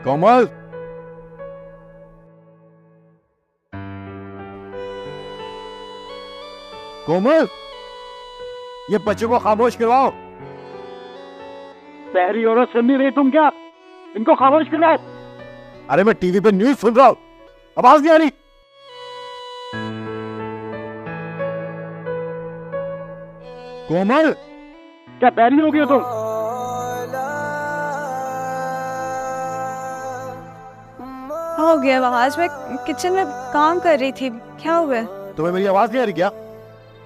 कोमल, कोमल, ये बच्चों को खामोश करवाओ। बहरी औरत सुन नहीं रही तुम क्या? इनको खामोश करवाओ। अरे मैं टीवी पे न्यूज सुन रहा हूं, आवाज नहीं आ रही। कोमल, क्या बहरी हो गई हो तुम? हो गया आज मैं किचन में काम कर रही थी, क्या हुआ? तुम्हें मेरी आवाज नहीं आ रही क्या?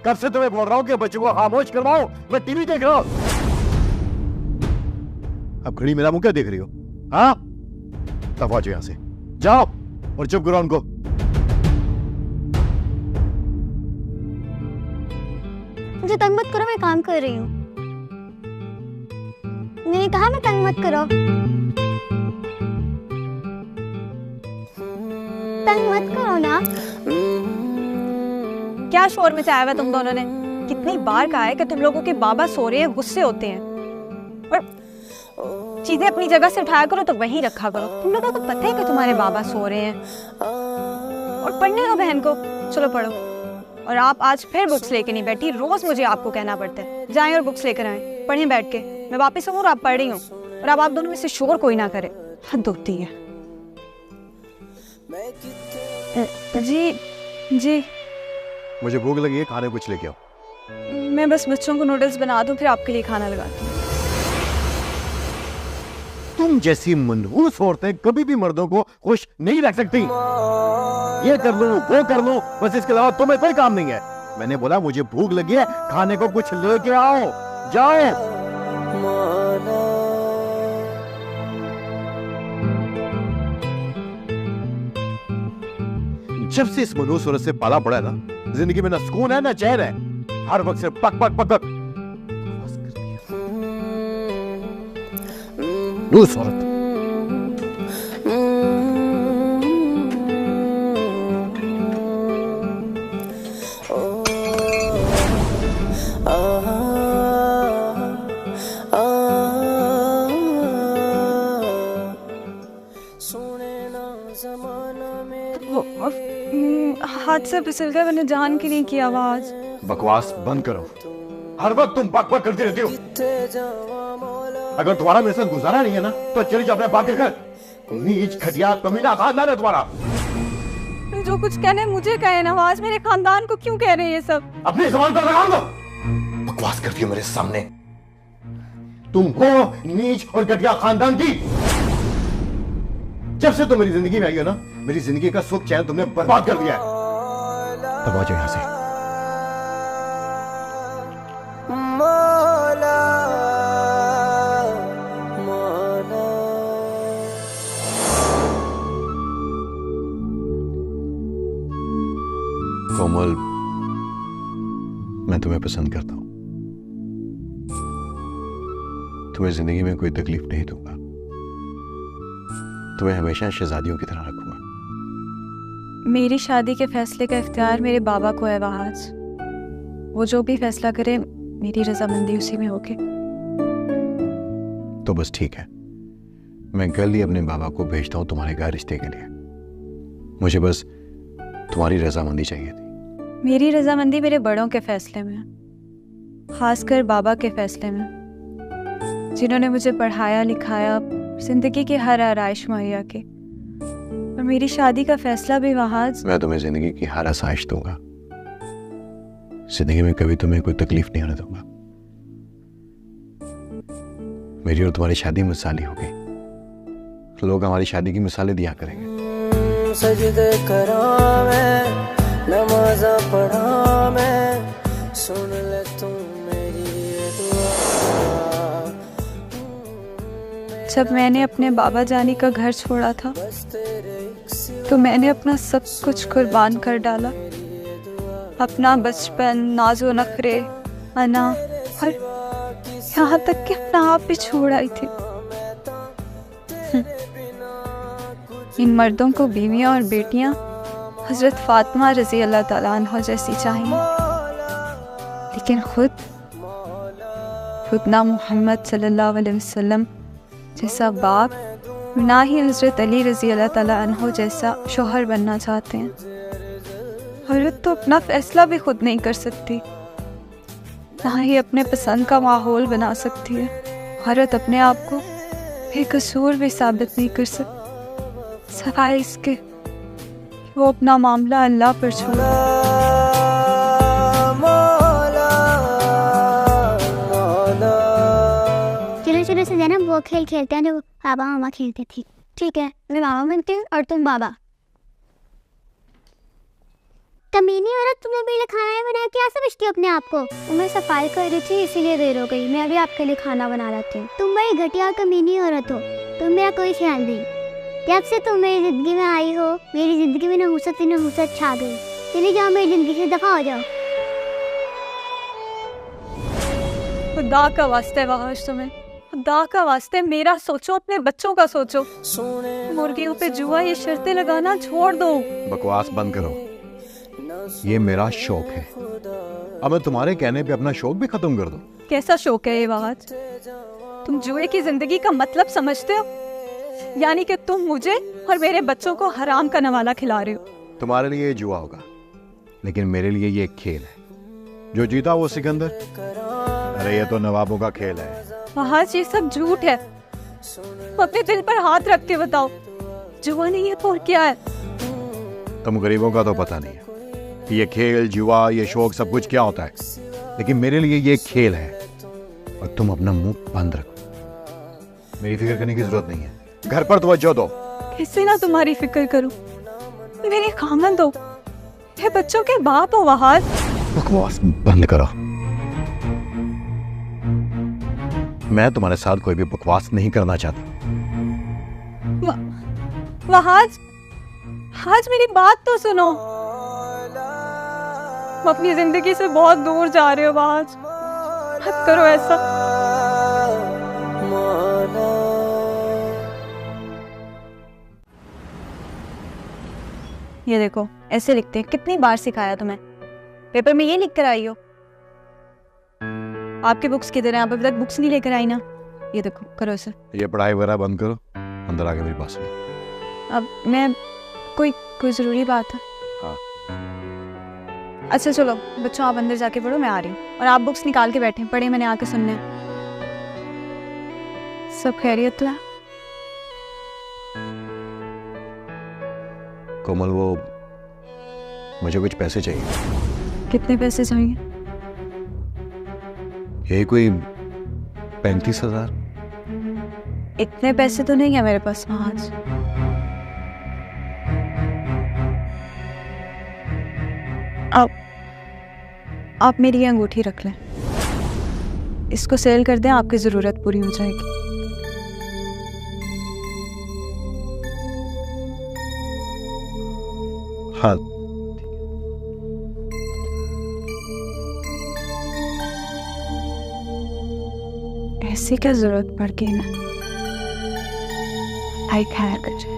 कब से तुम्हें बोल रहा हूँ कि बच्चों को खामोश करवाओ, मैं टीवी देख रहा हूँ। अब घड़ी मेरा मुंह क्या देख रही हो? हाँ, तब आ जाओ यहां से, जाओ और चुप करो उनको। मुझे तंग मत करो, मैं काम कर रही हूँ। मैंने कहा मैं तंग मत करो। तंग मत करो ना। क्या शोर मचाया हुआ तुम दोनों ने? कितनी बार कहा है कि तुम लोगों के बाबा सो रहे हैं, गुस्से होते हैं। और चीजें अपनी जगह से उठाया करो तो वहीं रखा करो। तुम लोगों को पता है कि तुम्हारे बाबा सो रहे हैं। और पढ़ने दो बहन को, चलो पढ़ो। और आप आज फिर बुक्स लेके नहीं बैठी, रोज मुझे आपको कहना पड़ता है। जाएं और बुक्स लेकर आए, पढ़ें बैठ के। मैं वापस आऊँ और आप पढ़ रही हूँ, और अब आप दोनों में से शोर कोई ना करे, हद होती है। जी जी, मुझे भूख लगी है, खाने कुछ लेके आओ। मैं बस बच्चों को नूडल्स बना दूं, फिर आपके लिए खाना लगाती हूँ। तुम जैसी मनहूस औरतें कभी भी मर्दों को खुश नहीं रख सकती। ये कर लूं, वो कर लूं, बस इसके अलावा तुम्हें कोई काम नहीं है। मैंने बोला मुझे भूख लगी है, खाने को कुछ लेके आओ, जाओ। जब से इस मनहूस औरत से पाला पड़ा है ना, जिंदगी में ना सुकून है ना चैन है। हर वक्त सिर्फ पक पक पक पक। मनहूस औरत। हाथ से फिसल गया, मैंने जान की नहीं की आवाज। बकवास बंद करो, हर वक्त तुम बक बक करती रहती हो। अगर तुम्हारा मेरे साथ गुजारा नहीं है ना, तो चली जाओ अपने बाप के घर। नीच घटिया कमीना खानदान है तुम्हारा। जो कुछ कहने मुझे कहे नवाज, मेरे खानदान को क्यों कह रहे हैं ये सब? अपनी जुबान पर लगाम दो। बकवास करती हो मेरे सामने। तुम हो नीच और घटिया खानदान की। जब से तुम मेरी जिंदगी में आई हो ना, मेरी जिंदगी का सुख चैन तुमने बर्बाद कर दिया है। तब आ जाओ यहां से। कोमल, मैं तुम्हें पसंद करता हूं। तुम्हें जिंदगी में कोई तकलीफ नहीं दूंगा। तुम्हें हमेशा शहजादियों की तरह रखूंगा। मेरी शादी के फैसले का इख्तियार मेरे बाबा को है वहाज। वो जो भी फैसला करे, मेरी रजामंदी उसी में होगी। तो बस ठीक है, मैं कल ही अपने बाबा को भेजता हूं तुम्हारे घर रिश्ते के लिए। मुझे बस तुम्हारी रजामंदी चाहिए थी। मेरी रजामंदी मेरे बड़ों के फैसले में, खासकर बाबा के फैसले में, जिन्होंने मुझे पढ़ाया लिखाया, जिंदगी की हर आराइश मुहैया की। और मेरी शादी का फैसला भी वहाज। मैं तुम्हें जिंदगी की हर आसाइश दूंगा। जिंदगी में कभी तुम्हें कोई तकलीफ नहीं होने दूंगा। मेरी और तुम्हारी शादी मिसाली होगी। लोग हमारी शादी की मिसालें दिया करेंगे। सजदे करा मैं, नमाज़ा पढ़ा मैं, सुन ले तुम मेरी ये दुआ। जब मैंने अपने बाबा जानी का घर छोड़ा था, तो मैंने अपना सब कुछ कुर्बान कर डाला। अपना बचपन, नाजो नखरे, अना, और यहाँ तक कि अपना आप भी छोड़ आई थी। इन मर्दों को बीवियां और बेटियां हजरत फातिमा रजी अल्लाह ताला अन्हा जैसी चाहिए, लेकिन खुद ना मोहम्मद सल्लल्लाहु अलैहि वसल्लम जैसा बाप ना ही हज़रत अली रज़ी अल्लाह ताला अन्हो जैसा शौहर बनना चाहते हैं। औरत तो अपना फैसला भी खुद नहीं कर सकती, ना ही अपने पसंद का माहौल बना सकती है। औरत अपने आप को बेकसूर भी साबित नहीं कर सकती, सिवाय इसके कि वो अपना मामला अल्लाह पर छोड़े। चलो चलो से जनाब वो खेल खेलते हैं जो पापा मामा खेलते थे। ठीक है, मैं मामा बनती हूँ और तुम बाबा। कमीनी औरत, तुमने मेरे लिए खाना नहीं बनाया, क्या समझती हो अपने आप को? मैं सफाई कर रही थी इसीलिए देर हो गई। मैं अभी आपके लिए खाना बना लाती हूँ। तुम बड़ी घटिया और कमीनी औरत हो, तुम मेरा कोई ख्याल नहीं। जब से तुम मेरी जिंदगी में आई हो, मेरी जिंदगी में नहुसत छा गई। चली जाओ मेरी जिंदगी से, दफा हो जाओ। खुदा का वास्ते वहाज, तुम्हें खुदा का वास्ते मेरा सोचो, अपने बच्चों का सोचो। मुर्गियों पे जुआ ये शर्तें लगाना छोड़ दो। बकवास बंद करो, ये मेरा शौक है। अब मैं तुम्हारे कहने पे अपना शौक भी खत्म कर दूं? कैसा शौक है ये वहाज? तुम जुए की जिंदगी का मतलब समझते हो? यानी कि तुम मुझे और मेरे बच्चों को हराम का नवाला खिला रहे हो। तुम्हारे लिए ये जुआ होगा, लेकिन मेरे लिए ये एक खेल है। जो जीता वो सिकंदर। अरे ये तो नवाबों का खेल है। वहाज ये सब झूठ है। अपने दिल पर हाथ रख के बताओ, जुआ नहीं है तो और क्या है? तुम गरीबों का तो पता नहीं है कि ये खेल, जुआ, ये शौक सब कुछ क्या होता है, लेकिन मेरे लिए ये एक खेल है। और तुम अपना मुंह बंद रखो, मेरी फिक्र करने की जरूरत नहीं है। घर पर तवज्जो दो। कैसे ना तुम्हारी फिक्र करूं? मेरे खामन दो, ये बच्चों के बाप हो वहाज। बकवास बंद करो। मैं तुम्हारे साथ कोई भी बकवास नहीं करना चाहता। वहाज, आज मेरी बात तो सुनो। तुम अपनी जिंदगी से बहुत दूर जा रहे हो वहाज, मत करो ऐसा। ये देखो, ऐसे लिखते हैं। कितनी बार सिखाया तुम्हें? पेपर में ये लिख कर आई हो। आपके बुक्स किधर हैं? आप अभी तक बुक्स नहीं लेकर आई ना। ये देखो, करो इसे। ये पढ़ाई वगैरह बंद करो, अंदर आके मेरी बात सुनो। अब मैं कोई जरूरी बात है? हाँ। अच्छा चलो बच्चों, आप अंदर जाके पढ़ो, मैं आ रही हूँ। और आप बुक्स निकाल के बैठे पढ़े, मैंने आके सुनने। सब खैरियत तो है? कोमल, वो मुझे कुछ पैसे चाहिए। कितने पैसे चाहिए? यही कोई 35,000। इतने पैसे तो नहीं है मेरे पास आज। आप मेरी ये अंगूठी रख लें, इसको सेल कर दें, आपकी जरूरत पूरी हो जाएगी। हाँ, ऐसी क्या जरूरत पड़ गई ना? आई खाया कर।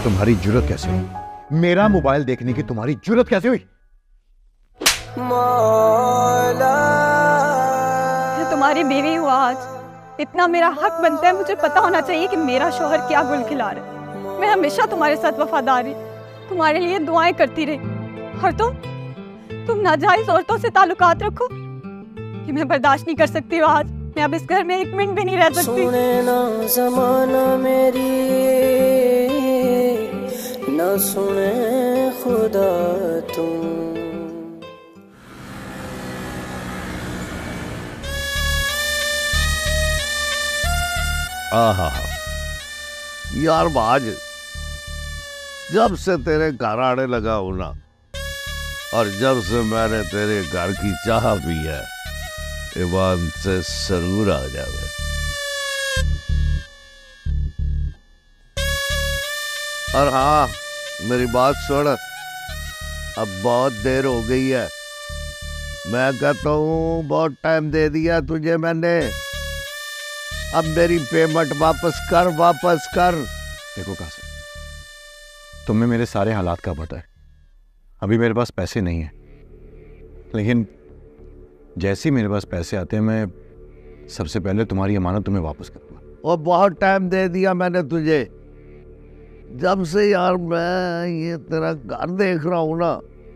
तुम्हारी जुर्रत कैसे हुई? मेरा मोबाइल देखने की तुम्हारी जुर्रत कैसे हुई? मैं तुम्हारी बीवी हूँ आज। इतना मेरा हक बनता है, मुझे पता होना चाहिए कि मेरा शौहर क्या गुल खिला रहा है। मैं हमेशा तुम्हारे साथ वफादार रही, तुम्हारे लिए दुआएं करती रही। और तुम नाजायज औरतों से ताल्लुकात रखो, कि मैं बर्दाश्त नहीं कर सकती हूँ आज। मैं अब इस घर में एक मिनट भी नहीं रह सकती। सुने ना ज़माना मेरी न सुने खुदा तुम। आहा यार बाज, जब से तेरे घर आने लगा हूं ना, और जब से मैंने तेरे घर की चाह पी है, ईमान से सरूर आ जावे। और हाँ, मेरी बात सुन, अब बहुत देर हो गई है। मैं कहता हूँ बहुत टाइम दे दिया तुझे मैंने, अब मेरी पेमेंट वापस कर। देखो कासिम, तुम्हें मेरे सारे हालात का पता है। अभी मेरे पास पैसे नहीं है, लेकिन जैसे ही मेरे पास पैसे आते हैं मैं सबसे पहले तुम्हारी अमानत तुम्हें वापस करूंगा। और बहुत टाइम दे दिया मैंने तुझे। जब से यार मैं ये तेरा घर देख रहा हूं ना,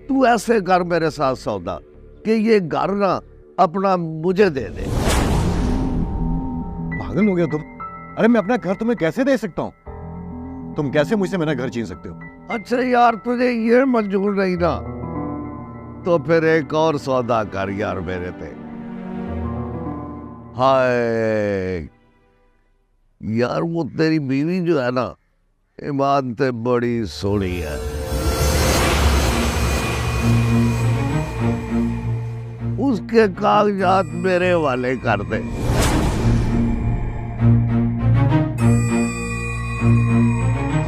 तू ऐसे कर मेरे साथ सौदा कि ये घर ना अपना मुझे दे दे। पागल हो गया तुम? अरे मैं अपना घर तुम्हें कैसे दे सकता हूँ? तुम कैसे मुझसे मेरा घर छीन सकते हो? अच्छा यार, तुझे ये मंजूर नहीं ना, तो फिर एक और सौदा कर यार मेरे पे। हाय यार, वो तेरी बीवी जो है ना, ईमान से बड़ी सोहनी है। उसके कागजात मेरे वाले कर दे।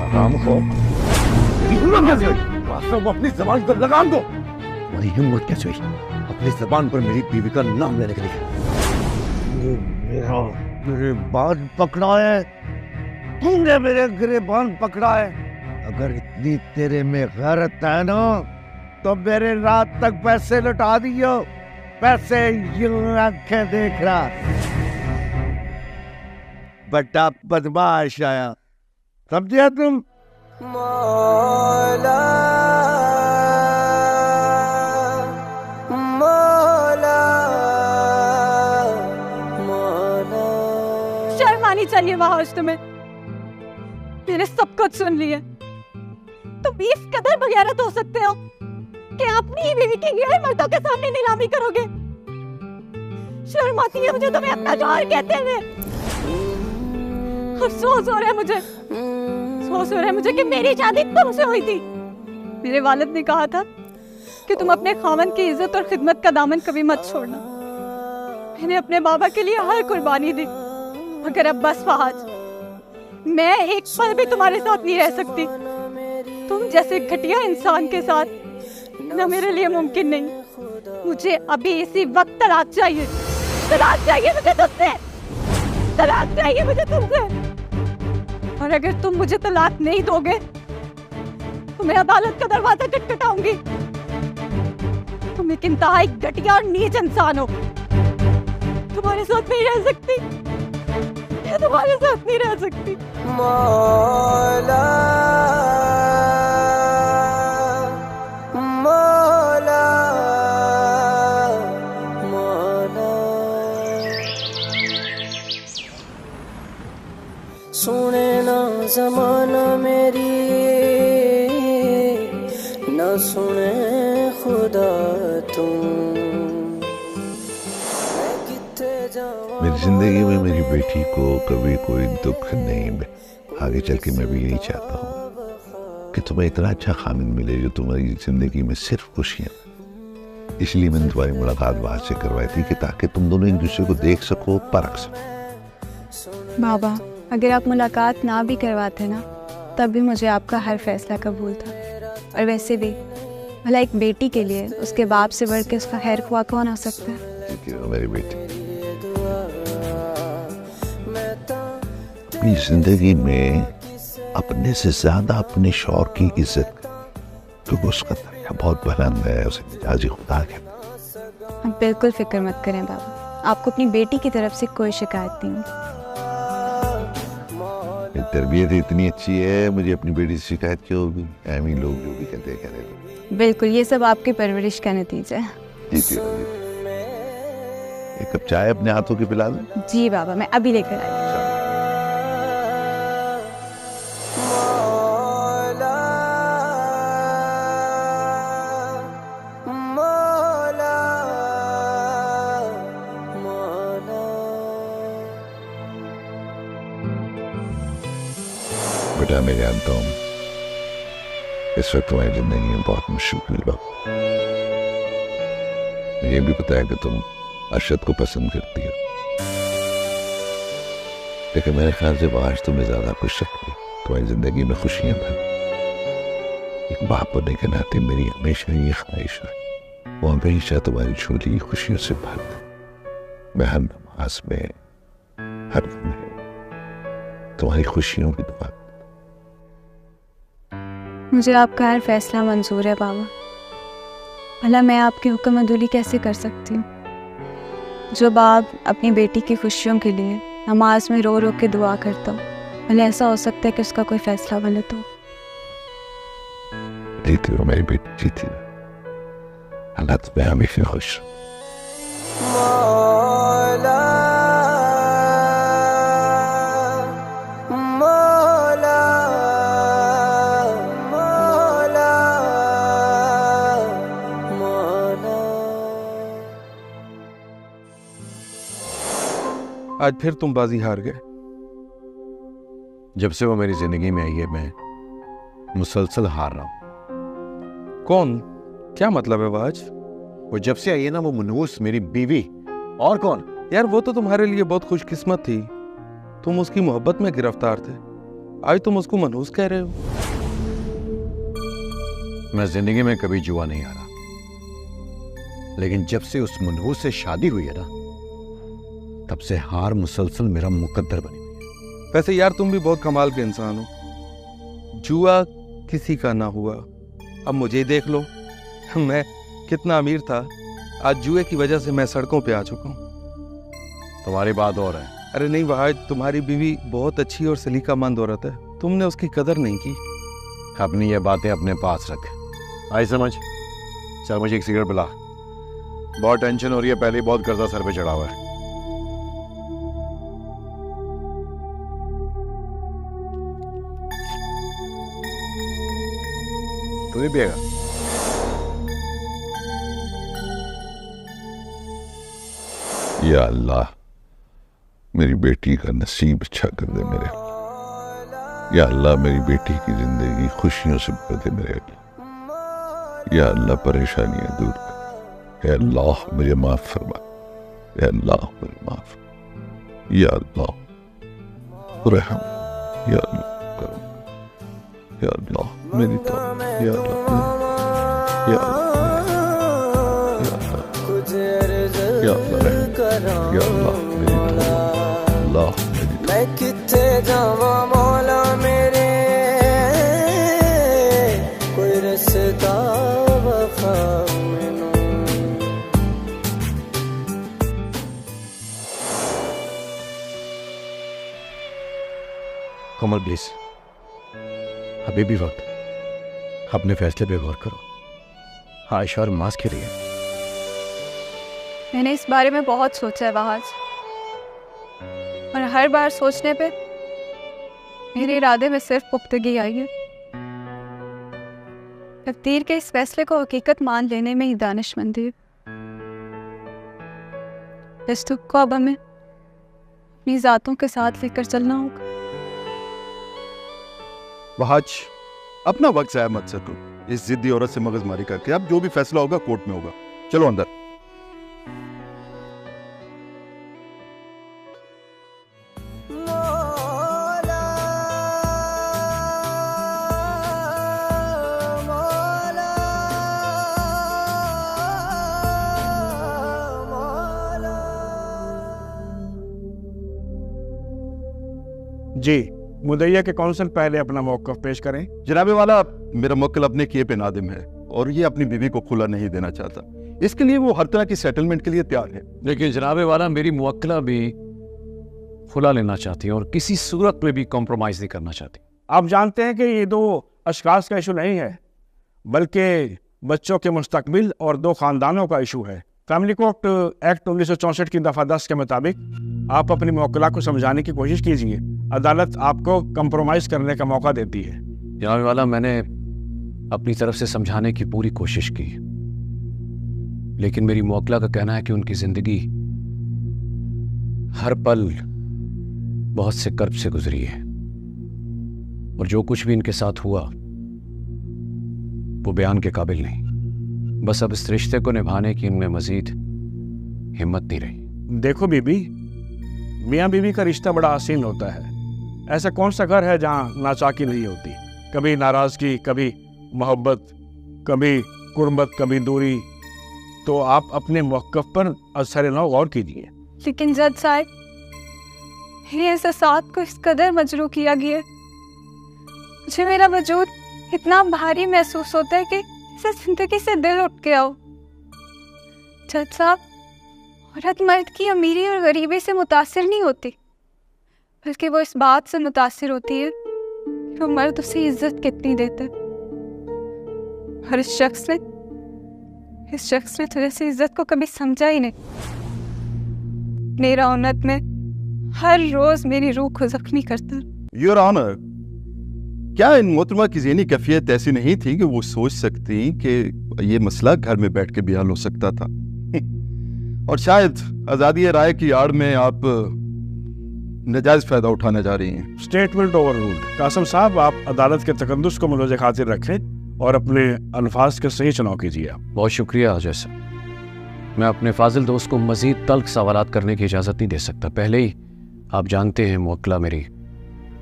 आराम हो, अपनी जबान पर लगाम दो। तुम्हारी हिम्मत कैसे हुई अपनी जबान पर मेरी बीवी का नाम लेने के लिए? मेरे बाल पकड़ा है तूने, मेरे गिरेबान पकड़ा है। अगर इतनी तेरे में गैरत है ना, तो मेरे रात तक पैसे लौटा दियो। पैसे यूं आंखें देख रहा, बड़ा बदमाश आया, समझे तुम? मौला मौला मौला। शर्म आनी चाहिए महाज तुम्हें। मैंने सब कुछ सुन लिया। तुम इस कदर बगैरत हो सकते हो कि अपनी ही बीवी की गैर मर्दों के सामने नीलामी करोगे। शर्म आती है मुझे तुम्हें अपना जौहर कहते हुए। अफसोस हो रहा है मुझे, अफसोस हो रहा है मुझे कि मेरी शादी तुमसे हुई थी। मेरे वालिद ने कहा था कि तुम अपने खामन की इज्जत और खिदमत का दामन कभी मत छोड़ना। मैंने अपने बाबा के लिए हर कुर्बानी दी, मगर अब बस फहाज, मैं एक पल भी तुम्हारे साथ नहीं रह सकती। तुम जैसे घटिया इंसान के साथ ना मेरे लिए मुमकिन नहीं। मुझे अभी इसी वक्त तलाक चाहिए, तलाक चाहिए मुझे तुमसे, तलाक चाहिए मुझे तुमसे। और अगर तुम मुझे तलाक नहीं दोगे तो मैं अदालत का दरवाजा खटखटाऊंगी। तुम एक इंतहाई घटिया और नीच इंसान हो। तुम्हारे साथ नहीं रह सकती, मैं तुम्हारे साथ नहीं रह सकती। मौला मौला मौला। सुने ना जमाना मेरी, न सुने खुदा तुम। मेरी जिंदगी में मेरी बेटी को कभी कोई दुख नहीं मिले। आगे चल के मैं भी यही चाहता हूँ कि तुम्हें इतना अच्छा खामिद मिले जो तुम्हारी जिंदगी में सिर्फ खुशियाँ। इसलिए मैंने तुम्हारी मुलाकात बाहर से करवाई थी कि ताकि तुम दोनों एक दूसरे को देख सको, परख सको। बाबा, अगर आप मुलाकात ना भी करवाते ना, तब भी मुझे आपका हर फैसला कबूल था। और वैसे भी भला एक बेटी के लिए उसके बाप से बढ़ के उसका खैर ख्वाह कौन हो सकता है? मेरी बेटी अपनी जिंदगी में अपने से ज्यादा अपने शौहर की इज्जत कर, क्योंकि उसका दर्जा बहुत बुलंद है, उसे मिजाजी खुदा कहते। आप बिल्कुल फिक्र मत करें बाबा, आपको अपनी बेटी की तरफ से कोई शिकायत नहीं होगी। तरबियत इतनी अच्छी है, मुझे अपनी बेटी से शिकायत क्यों होगी? ऐमी लोग जो भी कहते हैं कह रहे। बिल्कुल, ये सब आपकी परवरिश का नतीजा है। एक कप चाय अपने हाथों की पिला दूं? जी बाबा, मैं अभी लेकर आई। मौला बेटा, मैं जानता हूँ इस वक्त तुम्हारी जिंदगी में बहुत मुश्किल वक्त। मुझे भी पता है कि तुम अरशद को पसंद करती हो, लेकिन मेरे ख्याल से वो आज तुम्हें ज्यादा खुश रखी, तुम्हारी जिंदगी में खुशियां भर। एक बाप होने के नाते मेरी हमेशा ये ख्वाहिश है वो हमेशा तुम्हारी झोली खुशियों से भर दे। मैं हर नमाज में, हर लम्हे तुम्हारी खुशियों की दुआ। मुझे आपका हर फैसला मंजूर है बाबा। भला मैं आपकी हुक्म अदुली कैसे कर सकती हूँ? जो बाप अपनी बेटी की खुशियों के लिए नमाज में रो रो के दुआ करता हूँ, भला ऐसा हो सकता है कि उसका कोई फैसला गलत हो? जीती हो मेरी बेटी, जीती रहो। अल्लाह तुम्हें हमेशा खुश रखे। मौला मौला मौला मौला। आज फिर तुम बाजी हार गए। जब से वो मेरी जिंदगी में आई है मैं मुसलसल हार रहा हूं। कौन? क्या मतलब है वाज? वो जब से आई है ना, वो मनहूस मेरी बीवी। और कौन? यार वो तो तुम्हारे लिए बहुत खुशकिस्मत थी, तुम उसकी मोहब्बत में गिरफ्तार थे। आज तुम उसको मनहूस कह रहे हो। मैं जिंदगी में कभी जुआ नहीं हारा, लेकिन जब से उस मनहूस से शादी हुई है ना, तब से हार मुसलसल मेरा मुकद्दर बनी हुई है। वैसे यार तुम भी बहुत कमाल के इंसान हो। जुआ किसी का ना हुआ, अब मुझे ही देख लो। मैं कितना अमीर था, आज जुए की वजह से मैं सड़कों पे आ चुका हूँ। तुम्हारी बात और है। अरे नहीं वहाज, तुम्हारी बीवी बहुत अच्छी और सलीकामंद औरत है, तुमने उसकी कदर नहीं की। अपनी ये बातें अपने पास रख। आई समझ? चल मुझे एक सिगरेट पिला, बहुत टेंशन हो रही है, पहले ही बहुत कर्जा सर पे चढ़ा हुआ है। तू नहीं पिएगा? या अल्लाह मेरी बेटी का नसीब अच्छा कर दे मेरे। या अल्लाह मेरी बेटी की जिंदगी खुशियों से भर दे मेरे। या अल्लाह परेशानियां दूर कर। या अल्लाह मुझे माफ फरमा। या अल्लाह मुझे माफ। या अल्लाह रहम। या अल्लाह करम। या अल्लाह मेरी तौबा। या अल्लाह या अल्लाह या अल्लाह या अल्लाह मेरी तौबा। अल्लाह मेरी तौबा। मैं किथे जावा मौला मेरे, कोई रस्ता वफा मैनू। कमल प्लीज, अभी भी वक्त, अपने फैसले पे गौर करो। आयशा और मास के लिए मैंने इस बारे में बहुत सोचा है वहाज, और हर बार सोचने पे मेरे इरादे में सिर्फ पुख्तगी आई है। तकदीर के इस फैसले को हकीकत मान लेने में ही दानिशमंदी है। इस दुख को अब हमें अपनी जातों के साथ लेकर चलना होगा। वहाज, अपना वक्त जाया मत सको इस जिद्दी औरत से मगजमारी करके। अब जो भी फैसला होगा कोर्ट में होगा। चलो अंदर। जी, मुदैया के काउंसिल पहले अपना मौक़िफ़ पेश करें। जनाबे वाला, मेरा मुवक्किल अपने किए पे नादिम है और ये अपनी बीवी को खुला नहीं देना चाहता। इसके लिए वो हर तरह की सेटलमेंट के लिए तैयार है। लेकिन जनाबे वाला, मेरी मुवक्किला भी खुला लेना चाहती है और किसी सूरत में भी कॉम्प्रोमाइज़ नहीं करना चाहती। आप जानते हैं कि ये दो अशखास का इशू नहीं है, बल्कि बच्चों के मुस्तकबिल और दो ख़ानदानों का इशू है। फैमिली कोर्ट एक्ट 1964 की दफ़ा 10 के मुताबिक आप अपनी मुवक्किला को समझाने की कोशिश कीजिए। अदालत आपको कंप्रोमाइज़ करने का मौका देती है। जनाबे वाला, मैंने अपनी तरफ से समझाने की पूरी कोशिश की, लेकिन मेरी मुवक्किला का कहना है कि उनकी ज़िंदगी हर पल बहुत से कर्ब से गुजरी है। और जो कुछ भी इनके साथ हुआ वो बयान के काबिल नहीं। बस अब इस रिश्ते को निभाने की इनमें मजीद हिम्मत नहीं रही। देखो बीबी, मियाँ बीवी का रिश्ता बड़ा हसीन होता है। ऐसा कौन सा घर है जहाँ नाचाकी नहीं होती, कभी नाराजगी, कभी मोहब्बत, कभी कुर्बत, कभी दूरी। तो आप अपने मौक़िफ़ पर असर नौ गौर कीजिए। लेकिन जज साहब, मेरे एहसास को इस कदर मजरूह किया गया है, मुझे मेरा वजूद इतना भारी महसूस होता है कि जैसे जिंदगी से दिल उठ गया हो। जज साहब, औरत मर्द की अमीरी और गरीबी से मुतासिर नहीं होती, बल्कि वो इस बात से मुतासिर होती है कि वो मर्द उसे इज्जत कितनी देता है। और इस शख्स ने तुझे से इज्जत को कभी समझा ही नहीं। मेरा औनत में हर रोज मेरी रूह को जख्मी करता। योर ऑनर, क्या इन मोहतरमा की ज़हनी कैफियत ऐसी नहीं थी कि वो सोच सकती कि ये मसला घर में बैठ के भी हल हो सकता था? और शायद आज़ादी राय की आड़ में आप नजायज फायदा उठाने जा रही हैं। Statement over ruled. कासिम साहब, आप अदालत के तकद्दुस को मुलज़े खातिर रखें और अपने अल्फाज के सही चुनाव कीजिए। बहुत शुक्रिया अजय साहब। मैं अपने फाजिल दोस्त को मजीद तल्ख सवालात करने की इजाज़त नहीं दे सकता। पहले ही आप जानते हैं मुवक्किला मेरी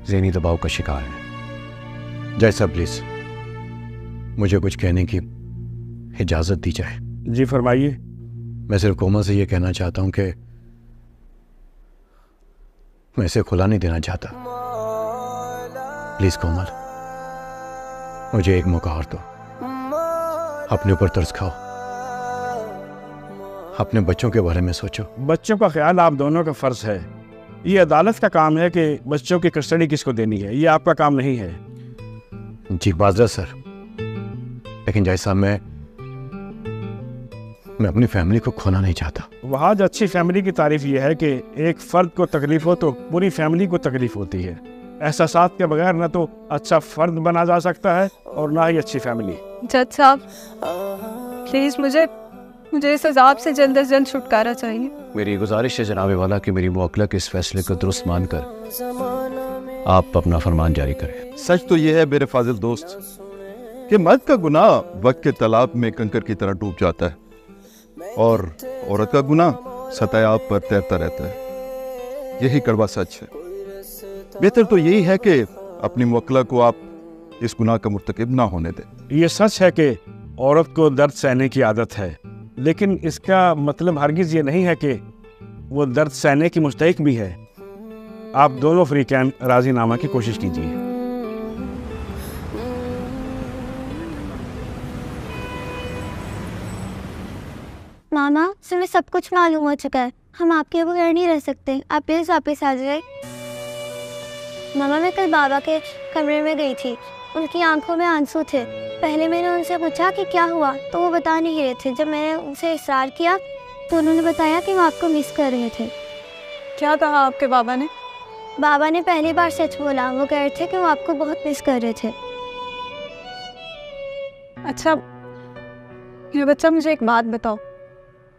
ज़हनी दबाव का शिकार है। जय साहब, प्लीज मुझे कुछ कहने की इजाज़त दी जाए। जी फरमाइए। मैं सिर्फ कोमल से ये कहना चाहता हूँ कि मैं इसे खुला नहीं देना चाहता। प्लीज कोमल, मुझे एक मौका और दो। अपने ऊपर तरस खाओ, अपने बच्चों के बारे में सोचो। बच्चों का ख्याल आप दोनों का फ़र्ज है। ये अदालत का काम है कि बच्चों की कस्टडी किसको देनी है, ये आपका काम नहीं है। जी माजरत सर, लेकिन जैसा मैं अपनी फैमिली को खोना नहीं चाहता। वहाँ अच्छी फैमिली की तारीफ ये है कि एक फ़र्द को तकलीफ हो तो पूरी फैमिली को तकलीफ होती है। एहसासात के बगैर न तो अच्छा फ़र्द बना जा सकता है और ना ही अच्छी फैमिली। जज साहब, प्लीज मुझे इस अजाब से जल्द से जल्द छुटकारा चाहिए। मेरी गुजारिश है जनाब वाला कि मेरी मुवक्किला के इस फैसले को दुरुस्त मानकर आप अपना फरमान जारी करें। सच तो यह है मेरे फाजिल दोस्त कि मर्द का गुनाह वक्त के तालाब में कंकर की तरह डूब जाता है और औरत का गुनाह सतह आब पर तैरता रहता है। यही कड़वा सच है। बेहतर तो यही है कि अपनी मुवक्किला को आप इस गुनाह का मुर्तकिब ना होने दें। ये सच है कि औरत को दर्द सहने की आदत है, लेकिन इसका मतलब हरगिज़ ये नहीं है कि वो दर्द सहने की मुस्तहिक भी है। आप दोनों फ्रीकैन राजीनामा की कोशिश कीजिए। मामा, सुबह सब कुछ मालूम हो चुका है। हम आपके बगैर नहीं रह सकते। आप प्लीज वापस आ जाए। मामा, मैं कल बाबा के कमरे में गई थी। उनकी आंखों में आंसू थे। पहले मैंने उनसे पूछा कि क्या हुआ, तो वो बता नहीं रहे थे। जब मैंने उनसे इसरार किया तो उन्होंने बताया कि वो आपको मिस कर रहे थे। क्या कहा आपके बाबा ने? बाबा ने पहली बार सच बोला। वो कह रहे थे कि वो आपको बहुत मिस कर रहे थे। अच्छा मेरे बच्चा, मुझे एक बात बताओ,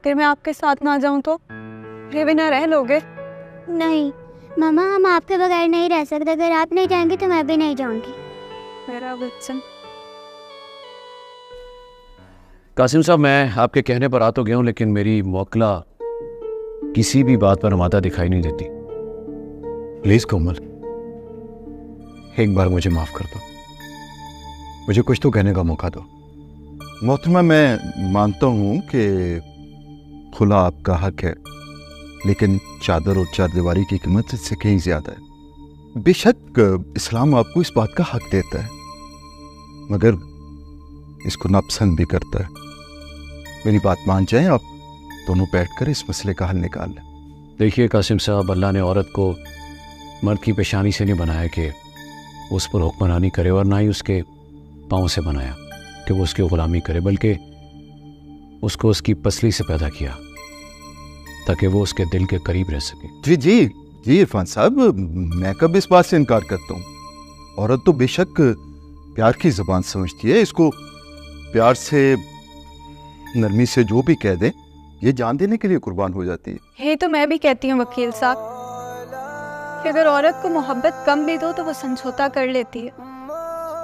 अगर मैं आपके साथ ना जाऊं तो मेरे बिना रह लोगे? नहीं मामा, हम आपके बगैर नहीं रह सकते। अगर आप नहीं जाएंगे तो मैं भी नहीं जाऊंगी। मेरा बच्चा। कासिम साहब, मैं आपके कहने पर आ तो गया हूँ, लेकिन मेरी मुवक्किला किसी भी बात पर मादा दिखाई नहीं देती। प्लीज कोमल, एक बार मुझे माफ कर दो। मुझे कुछ तो कहने का मौका दो। मोहतरमा, मैं मानता हूँ कि खुला आपका हक है, लेकिन चादर और चारदीवारी की कीमत इससे कहीं ज्यादा है। बेशक इस्लाम आपको इस बात का हक देता है, मगर इसको नापसंद भी करता है। मेरी बात मान जाएं, आप दोनों बैठकर इस मसले का हल निकाल लें। देखिए कासिम साहब, अल्लाह ने औरत को मर्द की पेशानी से नहीं बनाया कि उस पर हुक्मरानी करे, और ना ही उसके पाँव से बनाया कि वो उसकी ग़ुलामी करे, बल्कि उसको उसकी पसली से पैदा किया ताकि वो उसके दिल के करीब रह सके। जी जी जी इरफान साहब, मैं कब इस बात से इनकार करता हूँ। औरत तो बेशक प्यार की ज़बान समझती है। इसको प्यार से, नरमी से जो भी कह दे, ये जान देने के लिए कुर्बान हो जाती है। ये तो मैं भी कहती हूँ वकील साहब, कि अगर औरत को मोहब्बत कम भी दो तो वो समझौता कर लेती है,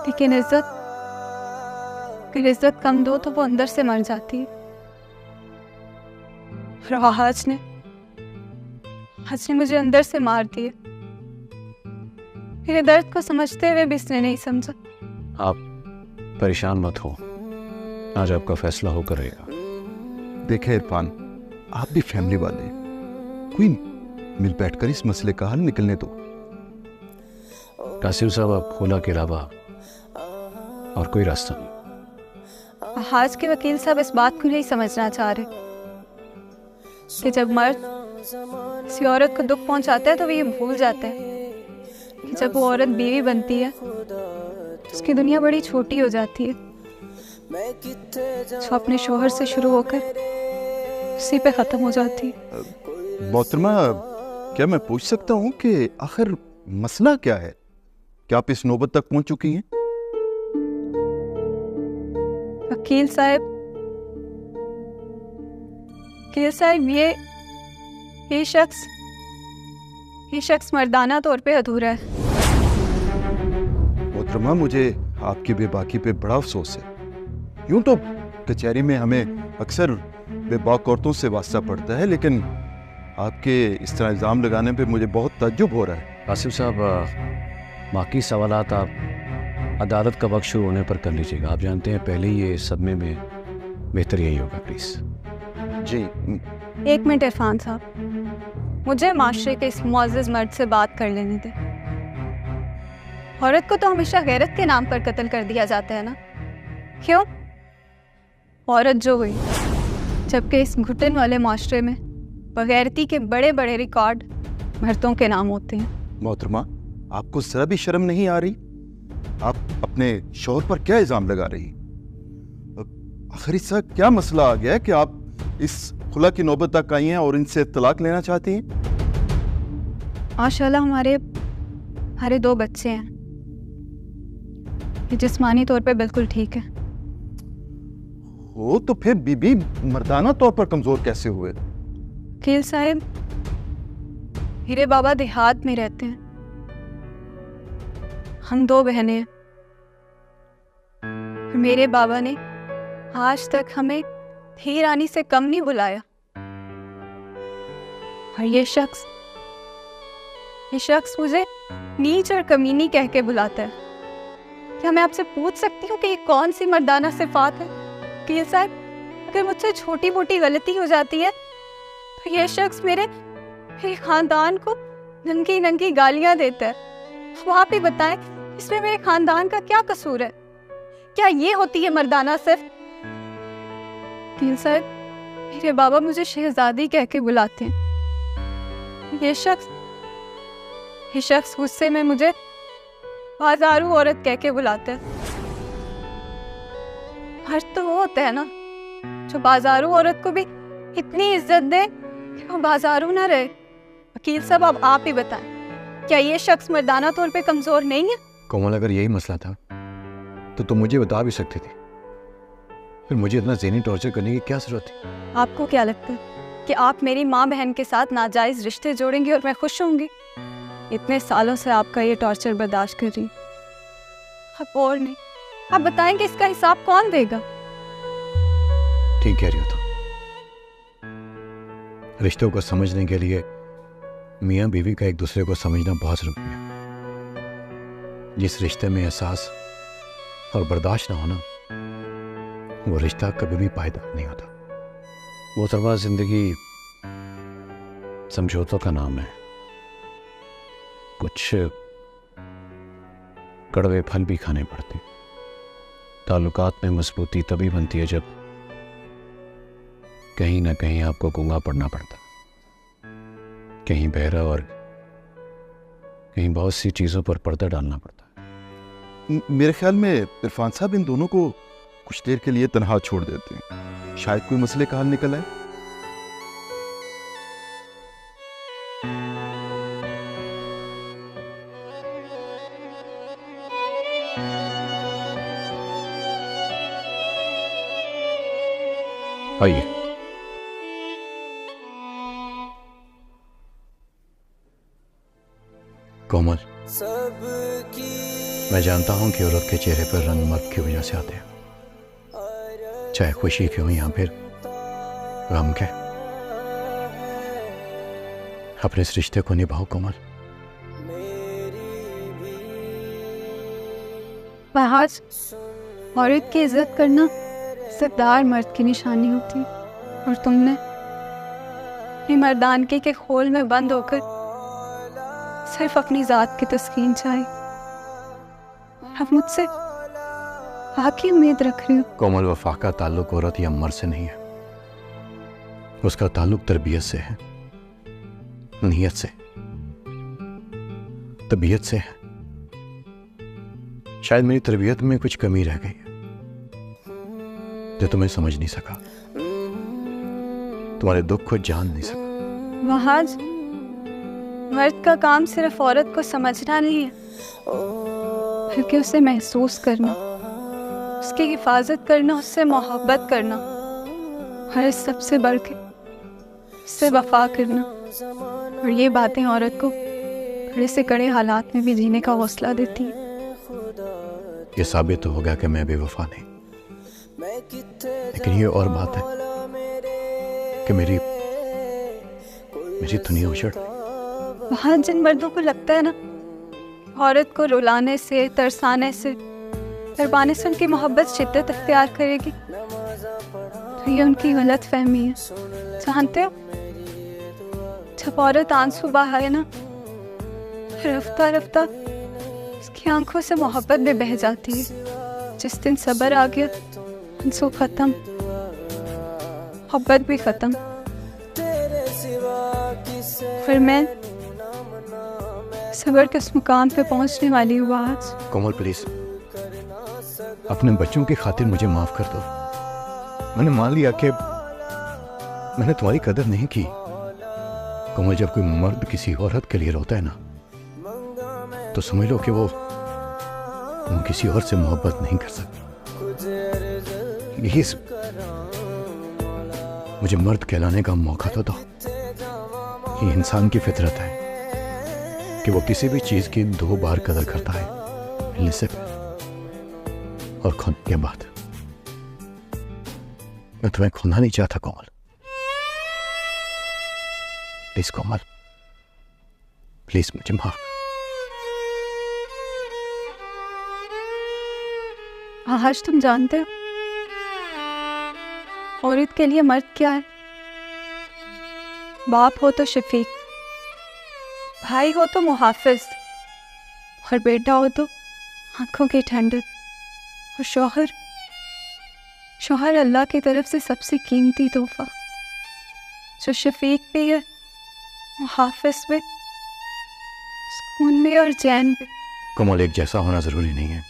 लेकिन अगर इज्जत कम दो तो वो अंदर से मर जाती है। और आज ने मुझे अंदर से मार दिया। मेरे दर्द को समझते हुए भी इसने नहीं समझा। आप परेशान मत हो, आज आपका फैसला होकर रहेगा। देखे इरफान, आप भी फैमिली वाले हैं। कोई मिल बैठकर इस मसले का हल निकलने दो। कासिम साहब, आप खुला के अलावा और कोई रास्ता नहीं। आज के वकील साहब इस बात को नहीं समझना चाह रहे कि जब मर्द किसी औरत को दुख पहुंचाता है तो वो ये भूल जाता है कि जब वो औरत बीवी बनती है तो उसकी दुनिया बड़ी छोटी हो जाती है, जो अपने शोहर से शुरू होकर उसी पे खत्म हो जाती है। मोहतरमा, क्या मैं पूछ सकता हूँ कि आखिर मसला क्या है? क्या आप इस नौबत तक पहुंच चुकी हैं? वकील साहब, ये शख्स मर्दाना तौर पे अधूरा है। मोहतरमा, मुझे आपकी बेबाकी पे बड़ा अफसोस है। यूं तो कचहरी में हमें अक्सर बेबाक औरतों से वास्ता पड़ता है, लेकिन आपके इस तरह इल्ज़ाम लगाने पे मुझे बहुत ताज्जुब हो रहा है। कासिम साहब, बाकी सवालात आप अदालत का वक्त शुरू होने पर कर लीजिएगा। आप जानते हैं पहले ही ये सदमे में बेहतर यही होगा। प्लीज़ जी। एक मिनट इरफान साहब, मुझे माशरे के इस मुअज़्ज़ज़ मर्द से बात कर लेने दें। औरत को तो हमेशा गैरत के नाम पर कत्ल कर दिया जाता है ना, क्यों? औरत जो हुई, जबकि इस घुटन वाले माशरे में बगैरती के बड़े बड़े रिकॉर्ड मर्दों के नाम होते हैं। मोहतरमा, आपको जरा भी शर्म नहीं आ रही? आप अपने शौहर पर क्या इल्जाम लगा रही? आखिर इसका क्या मसला आ गया है कि आप इस खुला की नौबत तक आई हैं और इनसे तलाक लेना चाहती हैं? माशाल्लाह हमारे 2 बच्चे हैं। ये जिस्मानी तौर पे बिल्कुल ठीक है। हो तो फिर बीबी मर्दाना तौर पर कमजोर कैसे हुए? वकील साहब, मेरे बाबा देहात में रहते हैं। हम 2 बहनें हैं। मेरे बाबा ने आज तक हमें धी रानी से कम नहीं बुलाया। और ये शख्स मुझे नीच और कमीनी कह के बुलाता है। क्या मैं आपसे पूछ सकती हूँ कि ये कौन सी मर्दाना सिफात है? वकील साहब, अगर मुझसे छोटी मोटी गलती हो जाती है तो ये शख्स मेरे खानदान को नंगी नंगी गालियां देता है। अब आप ही बताएं, इसमें मेरे खानदान का क्या कसूर है? क्या ये होती है मर्दाना सिर्फ? वकील साहब, मेरे बाबा मुझे शहजादी कह के बुलाते हैं। ये शख्स गुस्से में मुझे बाजारू औरत कह के बुलाता है। हर तो वो होता है ना जो बाजारू औरत को भी इतनी इज्जत दे कि वो बाजारू ना रहे। वकील साहब, अब आप ही बताएं, क्या ये शख्स मर्दाना तौर पे कमजोर नहीं है? कोमल, अगर यही मसला था तो तुम मुझे बता भी सकती थी। फिर मुझे इतना ज़हनी टॉर्चर करने की क्या जरूरत थी? आपको क्या लगता है कि आप मेरी माँ बहन के साथ नाजायज रिश्ते जोड़ेंगी और मैं खुश होंगी? इतने सालों से आपका ये टॉर्चर बर्दाश्त कर रही हूं। अब और नहीं, आप बताएंगे इसका हिसाब कौन देगा? ठीक कह रही हो तुम। रिश्तों को समझने के लिए मियाँ बीवी का एक दूसरे को समझना बहुत जरूरी है। जिस रिश्ते में एहसास और बर्दाश्त ना होना, वो रिश्ता कभी भी पायदार नहीं होता। वो तरवा जिंदगी समझौतों का नाम है। कुछ कड़वे फल भी खाने पड़ते। ताल्लुकात में मजबूती तभी बनती है जब कहीं ना कहीं आपको गूंगा पड़ना पड़ता, कहीं बहरा और कहीं बहुत सी चीजों पर पर्दा डालना पड़ता है। मेरे ख्याल में इरफान साहब इन दोनों को कुछ देर के लिए तन्हा छोड़ देते हैं, शायद कोई मसले का हल निकल आए। आइए। कोमल, सबकी मैं जानता हूं कि औरत के चेहरे पर रंग मर्द की वजह से आते हैं, चाहे खुशी के हो या फिर गम के। अपने इस रिश्ते को निभाओ कोमल। महज औरत की इज्जत करना सरदार मर्द की निशानी होती, और तुमने अपनी मर्दानगी के खोल में बंद होकर सिर्फ अपनी जात की तस्कीन चाही। अब मुझसे बाकी उम्मीद रख रही हो। कोमल, वफा का ताल्लुक औरत या मर्द से नहीं है, उसका ताल्लुक तरबियत से है, नीयत से, तबीयत से है। शायद मेरी तरबियत में कुछ कमी रह गई है जो तुम्हें समझ नहीं सका, तुम्हारे दुख को जान नहीं सका। महज मर्द का काम सिर्फ औरत को समझना नहीं है, बल्कि उसे महसूस करना, उसकी हिफाजत करना, उससे मोहब्बत करना, और इस सबसे बढ़ के उससे वफा करना। और ये बातें औरत को बड़े से कड़े हालात में भी जीने का हौसला देती है। ये साबित तो होगा कि मैं बेवफा नहीं, लेकिन ये और बात है कि मेरी दुनिया उजड़ गई। वहाँ जिन मर्दों को लगता है ना औरत को रुलाने से, तरसाने से, तरबाने से उनकी मोहब्बत शिद्दत अख्तियार करेगी, तो ये उनकी गलत फहमी है। जानते हो, जब औरत आंसू बहाए ना, रफ्ता रफ्ता उसकी आंखों से मोहब्बत भी बह जाती है। जिस दिन सब्र आ गया, आंसू खत्म, मोहब्बत भी खत्म। फिर मैं सब्र के उस मुकाम पे पहुंचने वाली हूँ आज। कोमल प्लीज, अपने बच्चों की खातिर मुझे माफ कर दो। मैंने मान लिया कि मैंने तुम्हारी कदर नहीं की। कोमल, जब कोई मर्द किसी औरत के लिए रोता है ना, तो समझ लो कि वो किसी और से मोहब्बत नहीं कर सकता। यही मुझे मर्द कहलाने का मौका तो दो। ये इंसान की फितरत है कि वो किसी भी चीज की 2 बार कदर करता है, मिलने से पहले और खोने के बाद। मैं तुम्हें खोना नहीं चाहता कोमल। प्लीज कोमल, प्लीज मुझे माफ। आज तुम जानते हो औरत के लिए मर्द क्या है? बाप हो तो शफीक, भाई हो तो मुहाफिज, और बेटा हो तो आंखों की ठंडक, और शौहर अल्लाह की तरफ से सबसे कीमती तोहफा, जो शफीक भी है, मुहाफिज भी, सुकून भी और चैन भी। कोमल, एक जैसा होना जरूरी नहीं है,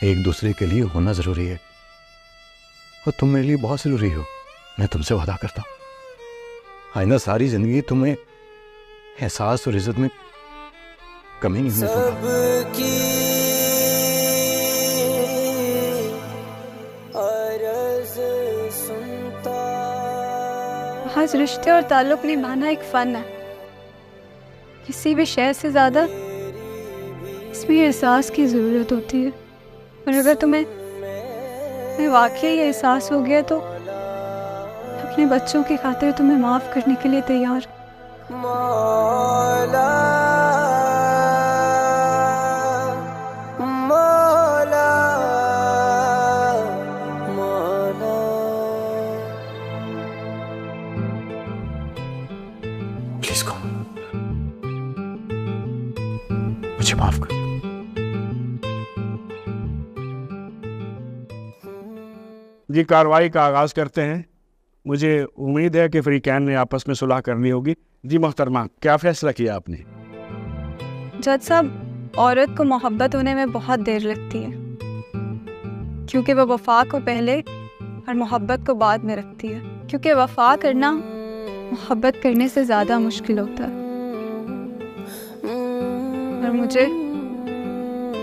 एक दूसरे के लिए होना जरूरी है, और तुम मेरे लिए बहुत जरूरी हो। मैं तुमसे वादा करता हूं, आइंदा सारी जिंदगी तुम्हें एहसास और इज्जत में कमी नहीं होने दूंगा। आज रिश्ते और ताल्लुक निभाना एक फन है। किसी भी शय से ज्यादा इसमें एहसास की जरूरत होती है, और अगर तुम्हें वाकई ये एहसास हो गया तो अपने बच्चों की खातिर तुम्हें माफ करने के लिए तैयार। मौला मौला मौला। प्लीज कोमल, मुझे माफ कर। जी, कार्रवाई का आगाज करते हैं। मुझे उम्मीद है कि फ्रीकैन ने आपस में सुलह करनी होगी। जी मोहतरमा, क्या फैसला किया आपने? जज साहब, औरत को मोहब्बत होने में बहुत देर लगती है, क्योंकि वह वफा को पहले और मोहब्बत को बाद में रखती है। क्योंकि वफा करना मोहब्बत करने से ज़्यादा मुश्किल होता है, और मुझे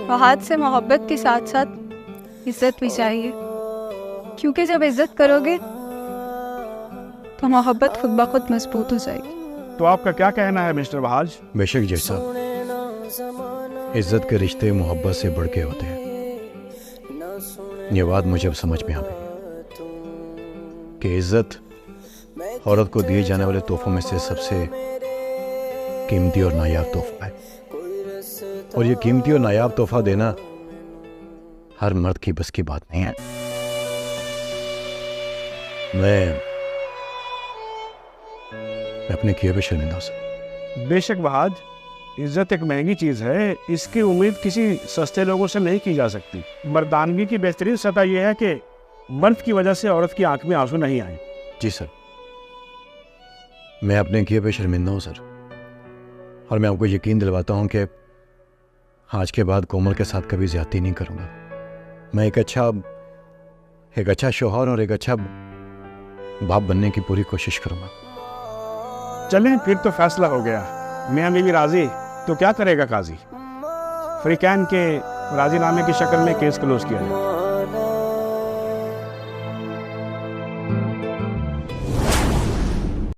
फहद से मोहब्बत के साथ साथ इज्जत भी चाहिए, क्योंकि जब इज्जत करोगे तो मोहब्बत खुद ब खुद मजबूत हो जाएगी। तो आपका क्या कहना है मिस्टर बहाज? बेशक जज साहब, इज्जत के रिश्ते मोहब्बत से बढ़ के होते हैं। ये बात मुझे अब समझ में आ गई कि इज्जत औरत को दिए जाने वाले तोहफों में से सबसे कीमती और नायाब तोहफा है, और ये कीमती और नायाब तोहफा देना हर मर्द की बस की बात नहीं है। मैं अपने किए पे शर्मिंदा हूं सर। बेशक वहाज, इज्जत एक महंगी चीज़ है, इसकी उम्मीद किसी सस्ते लोगों से नहीं की जा सकती। मर्दानगी की बेहतरीन सतह यह है कि मर्द की वजह से औरत की आंख में आंसू नहीं आए। जी सर, मैं अपने किए पे शर्मिंदा हूं सर, और मैं आपको यकीन दिलवाता हूं कि आज के बाद कोमल के साथ कभी ज्यादती नहीं करूंगा। मैं एक अच्छा शौहर और एक अच्छा बाप बनने की पूरी कोशिश करूंगा। चलें, फिर तो फैसला हो गया। मियां बीवी राजी तो क्या करेगा काजी? फ्रीकैन के राजीनामे की शक्ल में केस क्लोज किया जाए।